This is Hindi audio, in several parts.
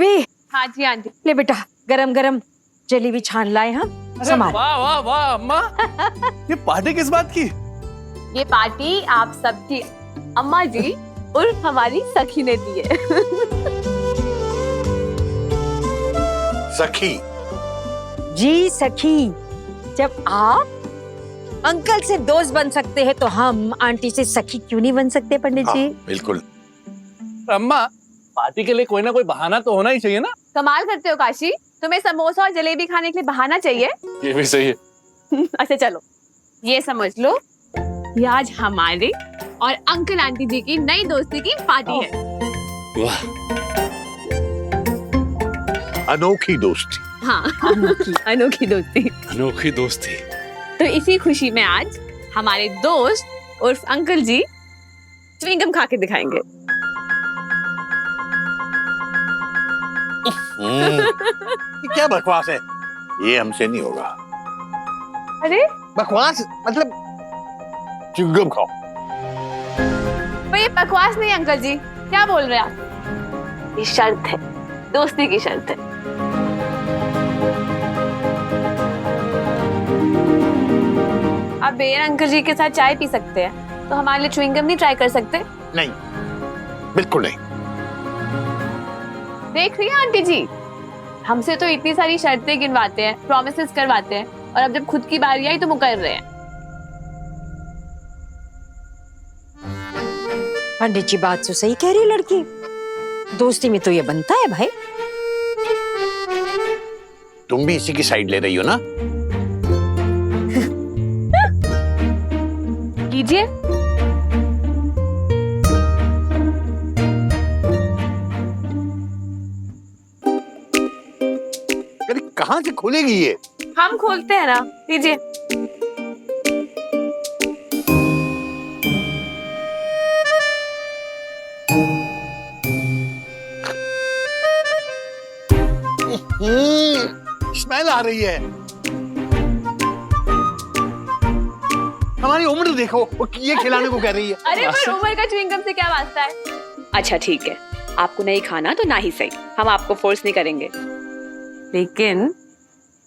सुरभि। हाँ जी आंटी। ले बेटा, गरम गरम जलेबी छान लाए हम। संभाल। वाह वाह वाह अम्मा, ये पार्टी किस बात की? ये पार्टी आप सबकी अम्मा जी और हमारी सखी ने दी है। सखी? जी सखी, जब आप अंकल से दोस्त बन सकते हैं तो हम आंटी से सखी क्यों नहीं बन सकते पंडित जी? बिल्कुल। अम्मा, पार्टी के लिए कोई ना कोई बहाना तो होना ही चाहिए ना? कमाल करते हो काशी, तुम्हें समोसा और जलेबी खाने के लिए बहाना चाहिए? ये भी सही है। अच्छा चलो, ये समझ लो ये आज हमारे और अंकल आंटी जी की नई दोस्ती की पार्टी है। वाह, अनोखी दोस्ती। हाँ, अनोखी दोस्ती। अनोखी दोस्ती। तो इसी खुशी में आज हमारे दोस्त उर्फ अंकल जी च्युइंगम खा के दिखाएंगे। ये क्या बकवास है? ये हमसे नहीं होगा। अरे बकवास मतलब च्युइंगम खाओ। ये बकवास नहीं अंकल जी, क्या बोल रहे हैं आप? ये शर्त है, दोस्ती की शर्त है। आप बेर अंकल जी के साथ चाय पी सकते हैं, तो हमारे लिए च्युइंगम नहीं ट्राई कर सकते? नहीं, बिल्कुल नहीं। देख रही हैं आंटी जी, हमसे तो इतनी सारी शर्तें गिनवाते हैं, प्रॉमिसेस करवाते हैं, और अब जब खुद की बारी आई तो मुकर रहे हैं। पंडित जी बात तो सही कह रही लड़की, दोस्ती में तो ये बनता है भाई। तुम भी इसी की साइड ले रही हो ना? कीजिए। अरे कहाँ से खुलेगी ये? हम खोलते हैं ना, लीजिए। स्मेल आ रही है। हमारी उम्र देखो, वो ये खिलाने को कह रही है। अरे पर उम्र का च्युइंगम से क्या वास्ता है? अच्छा ठीक है, आपको नहीं खाना तो ना ही सही, हम आपको फोर्स नहीं करेंगे, लेकिन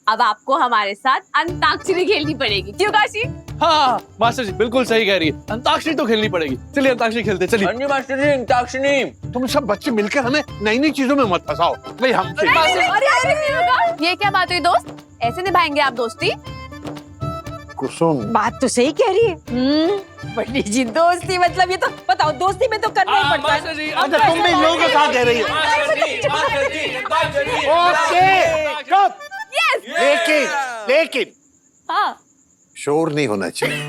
अब आपको हमारे साथ अंताक्षरी खेलनी पड़ेगी। क्यों काशी? हाँ मास्टर जी बिल्कुल सही कह रही है, अंताक्षरी तो खेलनी पड़ेगी। चलिए अंताक्षरी खेलते, चलिए। हाँ जी मास्टर जी, अंताक्षरी। तुम सब बच्चे मिलकर हमें नई नई चीजों में मत फंसाओ भाई। हमसे ये क्या बात हुई दोस्त? ऐसे निभाएंगे आप दोस्ती? कुसुम, बात तो सही कह रही है। पंडित जी दोस्ती मतलब ये तो बताओ, दोस्ती में तो करना ही पड़ता है। अच्छा तुम भी लोगों के साथ कह रही हो। ओके, चुप। लेकिन हाँ, शोर नहीं होना चाहिए।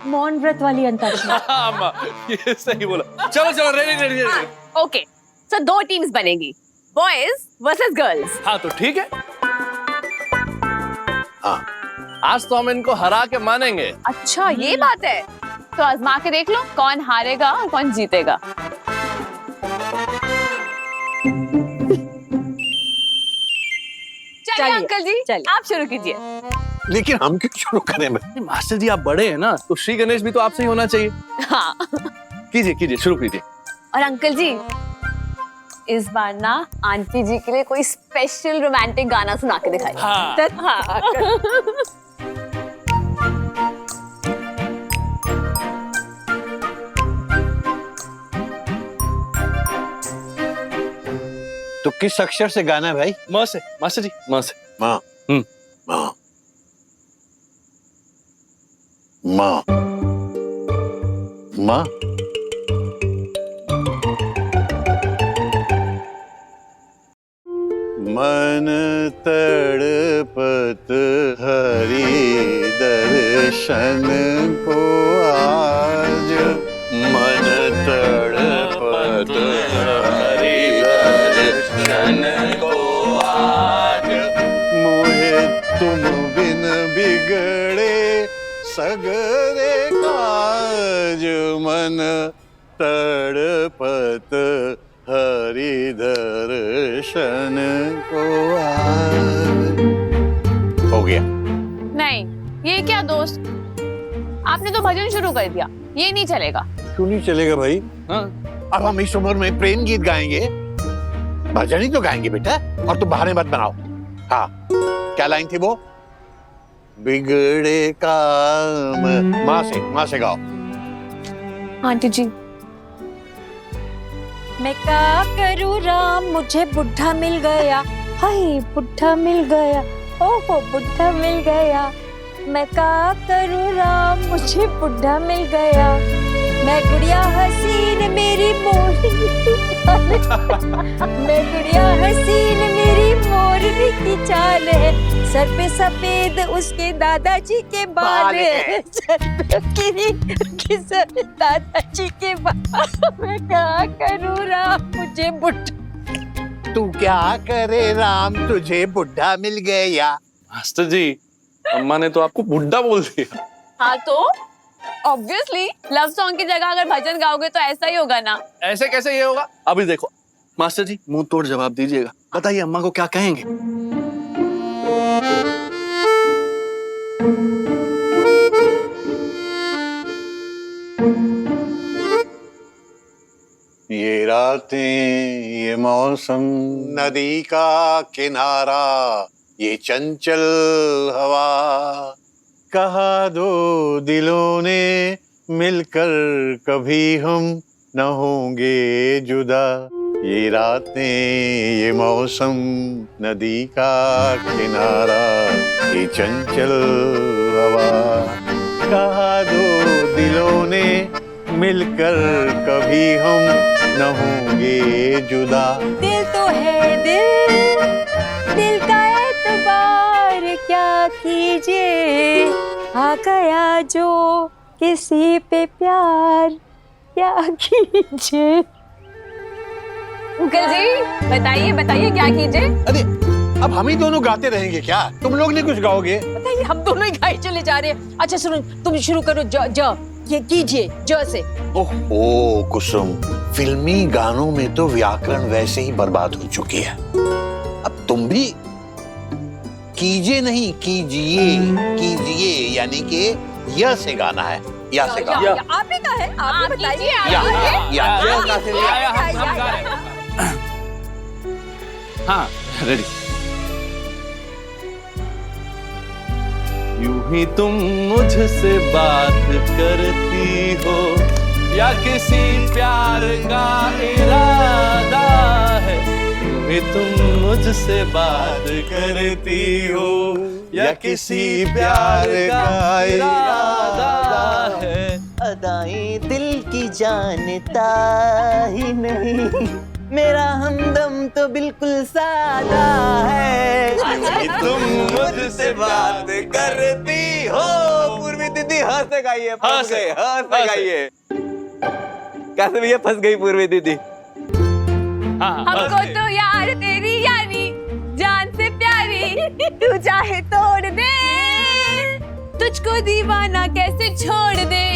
मौन व्रत वाली अंताक्षरी। हाँ अम्मा, ये सही बोला। चलो चलो, रेडी रेडी रेडी। ओके, सो दो टीम्स बनेगी, बॉयज वर्सेस गर्ल्स। हाँ तो ठीक है, हाँ आज तो हम इनको हरा के मानेंगे। अच्छा ये बात है, तो आजमा के देख लो कौन हारेगा और कौन जीतेगा। चलिए अंकल जी, चलिए। आप शुरू कीजिए। लेकिन हम क्यों शुरू करें भाई? मास्टर जी आप बड़े हैं ना, तो श्री गणेश भी तो आपसे ही होना चाहिए। हाँ, कीजिए कीजिए, शुरू कीजिए। और अंकल जी इस बार ना आंटी जी के लिए कोई स्पेशल रोमांटिक गाना सुना के दिखाइए। हाँ। हाँ। तो किस अक्षर से गाना है भाई? म से, मास्टर जी म से। माँ। माँ। माँ। माँ। मन तड़पत हरि दर्शन को आज, मन तड़पत हरि दर्शन को आज, मोहे तुम बिन बिगड़े सगरे काज, मन तड़पत हरि दर्शन को आज। हो गया। नहीं, ये क्या दोस्त, आपने तो भजन शुरू कर दिया, ये नहीं चलेगा। क्यों नहीं चलेगा भाई? हाँ। अब हम इस उम्र में प्रेम गीत गाएंगे? भजन ही तो गाएंगे बेटा, और तुम बहाने मत बनाओ। हाँ, क्या लाइन थी वो? बिगड़े काम, माँ से गाओ। आंटी जी मैं क्या करूँ राम, मुझे बुढ़ा मिल गया, हाय बुढ़ा मिल गया, ओहो बुढ़ा मिल गया। मैं क्या करूँ राम, मुझे बुढ़ा मिल गया। मैं गुड़िया हसीन मेरी मोरनी की चाल मैं गुड़िया हसीन मेरी मोरनी की चाल है, सर पे सफेद उसके दादाजी के बाल है, सर पे किसर दादाजी के बाल। मैं क्या करूँ राम, मुझे बुढ़ा। तू क्या करे राम, तुझे बुढ़ा मिल गया। मास्टर जी, अम्मा ने तो आपको बुड्ढा बोल दिया। हाँ तो ऑब्वियसली लव सॉन्ग की जगह अगर भजन गाओगे तो ऐसा ही होगा ना। ऐसे कैसे ये होगा? अभी देखो मास्टर जी, मुंह तोड़ जवाब दीजिएगा, बताइए अम्मा को क्या कहेंगे। ये रातें, ये मौसम, नदी का किनारा, ये चंचल हवा, कहा दो दिलों ने मिलकर कभी हम न होंगे जुदा। ये रातें, ये मौसम, नदी का किनारा, ये चंचल हवा, कहा दो दिलों ने मिलकर कभी हम न होंगे जुदा। दिल तो है दिल का एतबार क्या कीजिए, आ गया जो किसी पे प्यार क्या कीजिए। अंकल जी बताइए क्या कीजिए। अरे अब हम ही दोनों गाते रहेंगे क्या? तुम लोग नहीं कुछ गाओगे? बताइए, हम दोनों ही गाए चले जा रहे हैं। अच्छा सुनो, तुम शुरू करो, ज ये कीजिए ज से। ओह कुसुम, फिल्मी गानों में तो व्याकरण वैसे ही बर्बाद हो चुकी है, अब तुम भी कीजिए नहीं कीजिए यानी कि य से गाना है। या से गाओ। आप ही का है, आप बताइए। हाँ रेडी। यूं ही तुम मुझसे बात करती हो, या किसी प्यार का इरादा है। यूं ही तुम मुझसे बात करती हो, या किसी प्यार का इरादा है। अदाएं दिल की जानता ही नहीं, मेरा हमदम तो बिल्कुल सादा है। तुम मुझसे बात करती हो। पूर्वी दीदी हाथ से गाइए, फंस गए, हाथ से गाइए। कैसे भैया फंस गई पूर्वी दीदी? हमको तो यार तेरी यारी जान से प्यारी, तू चाहे तोड़ दे, तुझको दीवाना कैसे छोड़ दे।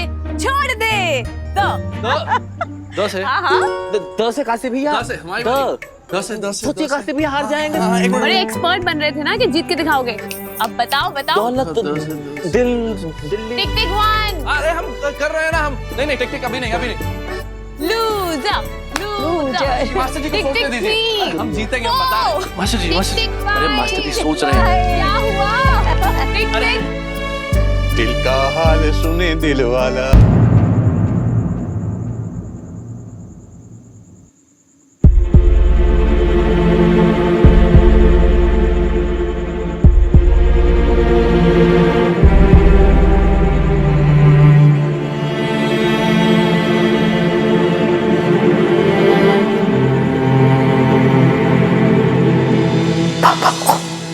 दो से दो से काशी भैया, दो से सोचिए काशी भैया हार जाएंगे। बड़े एक्सपर्ट बन रहे थे ना कि जीत के दिखाओगे। अब बताओ दौलत दिल्ली। टिक टिक वन। अरे हम कर रहे हैं ना, हम नहीं टिक अभी नहीं। लूजर। मास्टर जी को टिक सोचने टिक दीजिए, थ्री। हम जीतेंगे, हम बता रहे हैं। मास्टर जी अरे मास्टर जी सोच रहे हैं। क्या हुआ? टिक टिक। दिल का हाल सुने दिल वाला।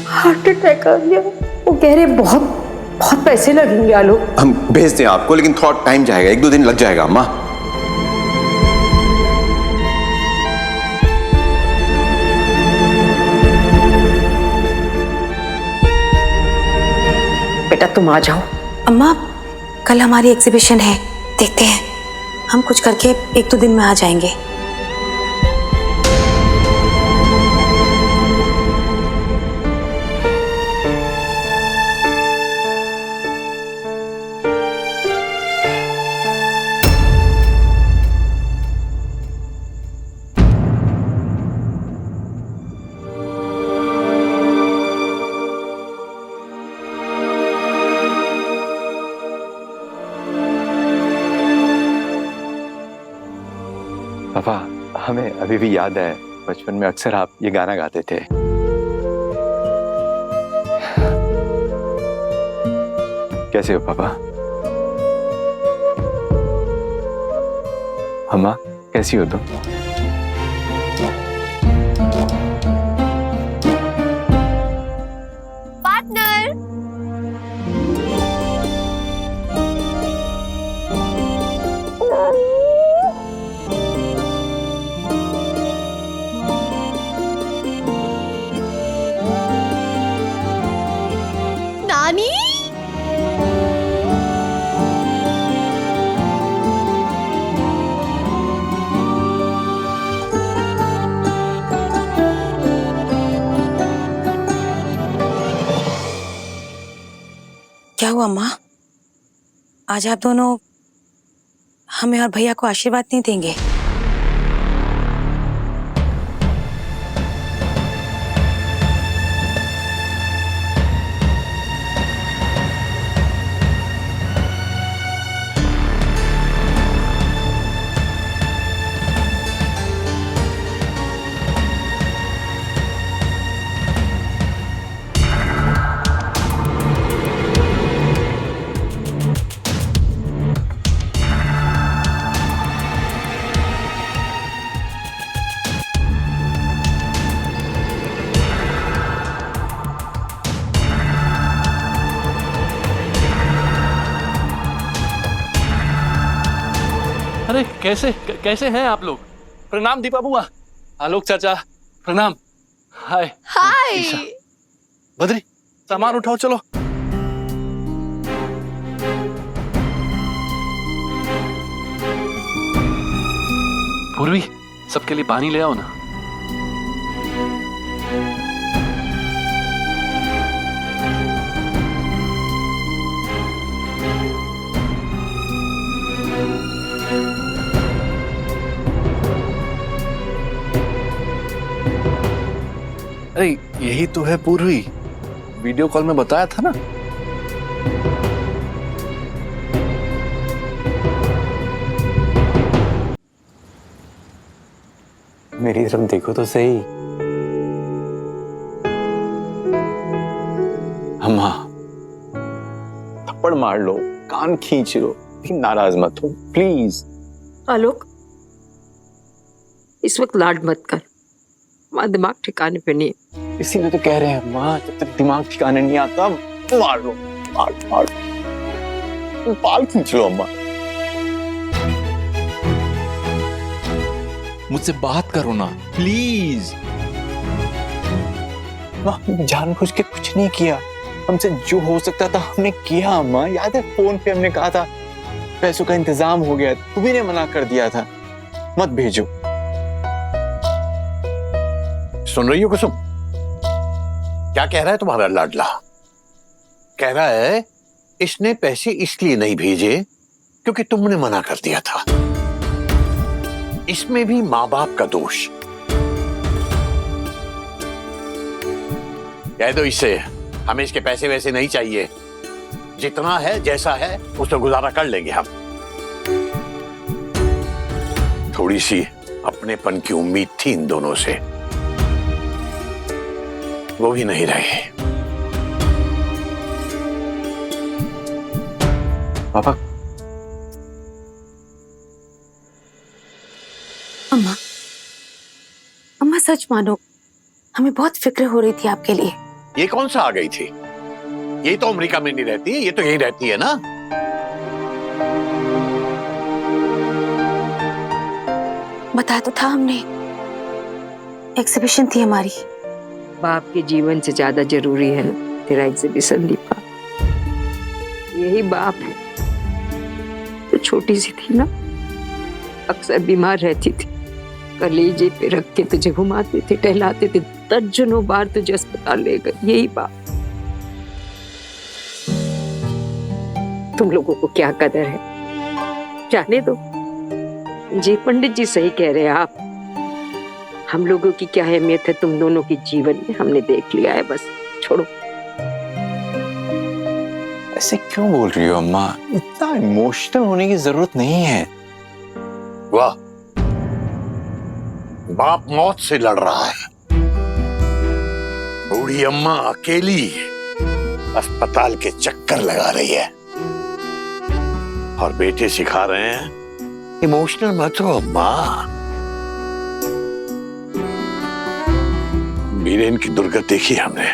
हार्ट अटैक आ गया। वो कह रहे बहुत पैसे लगेंगे आलो। हम भेजते हैं आपको, लेकिन थोड़ा टाइम जाएगा, 1-2 दिन लग जाएगा अम्मा। बेटा तुम आ जाओ। अम्मा कल हमारी एग्जीबिशन है, देखते हैं, हम कुछ करके 1-2 दिन में आ जाएंगे। हमें अभी भी याद है, बचपन में अक्सर आप ये गाना गाते थे। कैसे हो पापा? अम्मा कैसी हो तुम? पार्टनर। नानी। क्या हुआ माँ? आज आप दोनों हमें और भैया को आशीर्वाद नहीं देंगे? अरे कैसे हैं आप लोग? प्रणाम दीपा बुआ, आलोक चाचा, प्रणाम। हाय हाय। ईशा। बद्री, सामान उठाओ चलो। पूर्वी, सबके लिए पानी ले आओ ना। अरे यही तो है पूर्वी, वीडियो कॉल में बताया था ना। मेरी तरफ देखो तो सही। अम्मा थप्पड़ मार लो, कान खींच लो, लेकिन नाराज मत हो प्लीज। आलोक, इस वक्त लाड मत कर, हमारा दिमाग ठिकाने पे नहीं है। इसीलिए तो कह रहे हैं अम्मा, जब तक दिमाग ठिकाने नहीं आता मार लो, मार बाल खींच लो अम्मा। मुझसे बात करो ना प्लीज। हमने जानबूझ के कुछ नहीं किया, हमसे जो हो सकता था हमने किया अम्मा। याद है फोन पे हमने कहा था पैसों का इंतजाम हो गया, तुम्ही ने मना कर दिया था मत भेजो। सुन रही हो कुसुम? क्या कह रहा है तुम्हारा लाडला? कह रहा है इसने पैसे इसलिए नहीं भेजे क्योंकि तुमने मना कर दिया था। इसमें भी माँ बाप का दोष। कह दो इससे हमें इसके पैसे वैसे नहीं चाहिए, जितना है जैसा है उससे गुजारा कर लेंगे हम। थोड़ी सी अपनेपन की उम्मीद थी इन दोनों से, वो भी नहीं रहे। पापा अम्मा सच मानो, हमें बहुत फिक्र हो रही थी आपके लिए। ये कौन सा आ गई थी? ये तो अमेरिका में नहीं रहती, ये तो यहीं रहती है ना। बताया तो था हमने, एग्जीबिशन थी हमारी। बाप के जीवन से ज्यादा जरूरी है तेरा एग्जीबिशन दीपा। यही बाप है तो छोटी सी थी ना, अक्सर बीमार रहती थी, कलेजे पे रख के तुझे घुमाते थे, टहलाते थे, दर्जनों बार तुझे अस्पताल ले गए। यही बाप। तुम लोगों को क्या कदर है, जाने दो। जी पंडित जी सही कह रहे हैं आप, हम लोगों की क्या अहमियत है तुम दोनों के जीवन में हमने देख लिया है, बस छोड़ो। ऐसे क्यों बोल रही हो अम्मा? इतना इमोशनल होने की जरूरत नहीं है। वाह, बाप मौत से लड़ रहा है, बूढ़ी अम्मा अकेली अस्पताल के चक्कर लगा रही है और बेटे सिखा रहे हैं इमोशनल मत हो अम्मा। वीरेन की दुर्गत देखी हमने।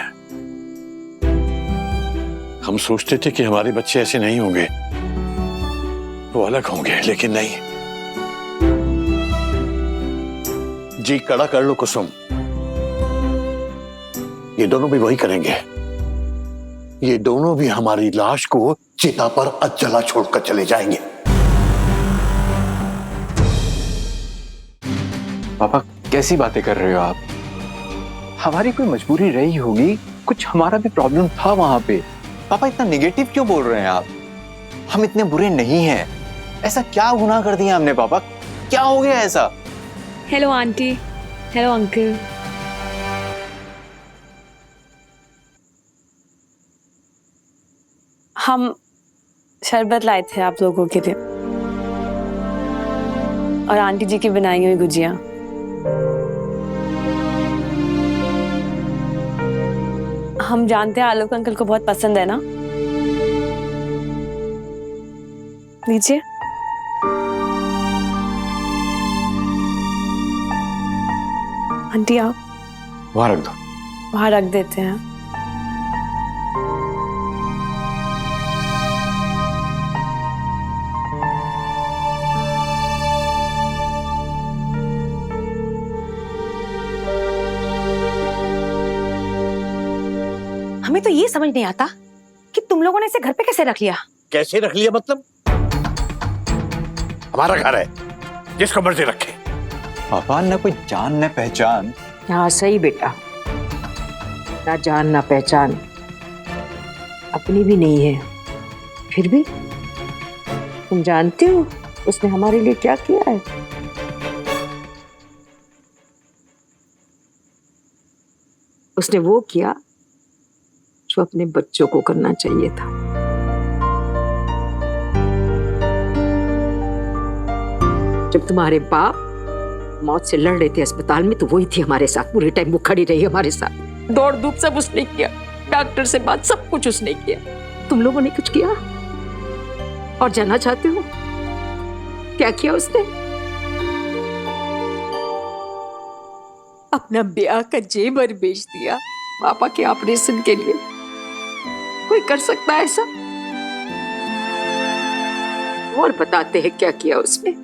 हम सोचते थे कि हमारे बच्चे ऐसे नहीं होंगे, वो अलग होंगे, लेकिन नहीं। जी कड़ा कर लो कुसुम, ये दोनों भी वही करेंगे। ये दोनों भी हमारी लाश को चिता पर अधजला छोड़कर चले जाएंगे। पापा कैसी बातें कर रहे हो आप? हमारी कोई मजबूरी रही होगी, कुछ हमारा भी प्रॉब्लम था वहां पे। पापा इतना नेगेटिव क्यों बोल रहे हैं आप? हम इतने बुरे नहीं हैं। ऐसा क्या गुनाह कर दिया हमने पापा? क्या हो गया ऐसा? Hello aunty, hello uncle. हम शरबत लाए थे आप लोगों के लिए और आंटी जी की बनाई हुई गुजिया। हम जानते हैं आलोक अंकल को बहुत पसंद है ना। लीजिए। आंटी आप वहां रख दो। वहां रख देते हैं। हमें तो ये समझ नहीं आता कि तुम लोगों ने इसे घर पे कैसे रख लिया। कैसे रख लिया मतलब? हमारा घर है, जिसको मर्जी रखे। पापा न कोई जान न पहचान। हाँ सही बेटा, ना जान ना पहचान, अपनी भी नहीं है। फिर भी तुम जानते हो उसने हमारे लिए क्या किया है? उसने वो किया जो अपने बच्चों को करना चाहिए था। जब तुम्हारे बाप मौत से लड़ रहे थे अस्पताल में, तो वही थी हमारे साथ पूरे टाइम। वो खड़ी रही हमारे साथ, दौड़ धूप सब उसने किया, डॉक्टर से बात सब कुछ उसने किया। तुम लोगों ने कुछ किया? और जानना चाहते हो क्या किया उसने? अपना ब्याह का जेवर बेच दिया पापा के ऑपरेशन के लिए। कोई कर सकता है ऐसा? और बताते हैं क्या किया उसने।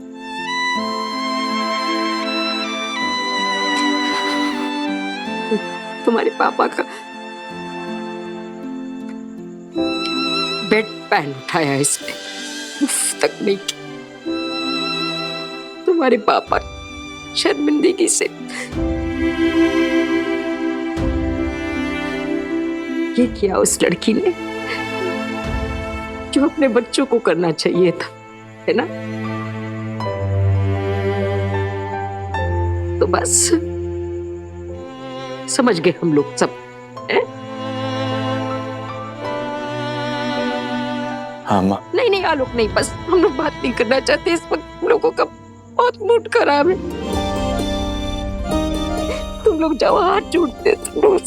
तुम्हारे पापा का बेड पैन उठाया इसने, उफ तक नहीं की। तुम्हारे पापा शर्मिंदगी से ये किया उस लड़की ने जो अपने बच्चों को करना चाहिए था, है ना? तो बस समझ गए हम लोग सब, है? हाँ माँ। नहीं आलोक नहीं, बस हम लोग बात नहीं करना चाहते इस वक्त। हम लोगों का बहुत मूड खराब है। तुम लोग जाओ, हाथ जोड़ते तुम लोग।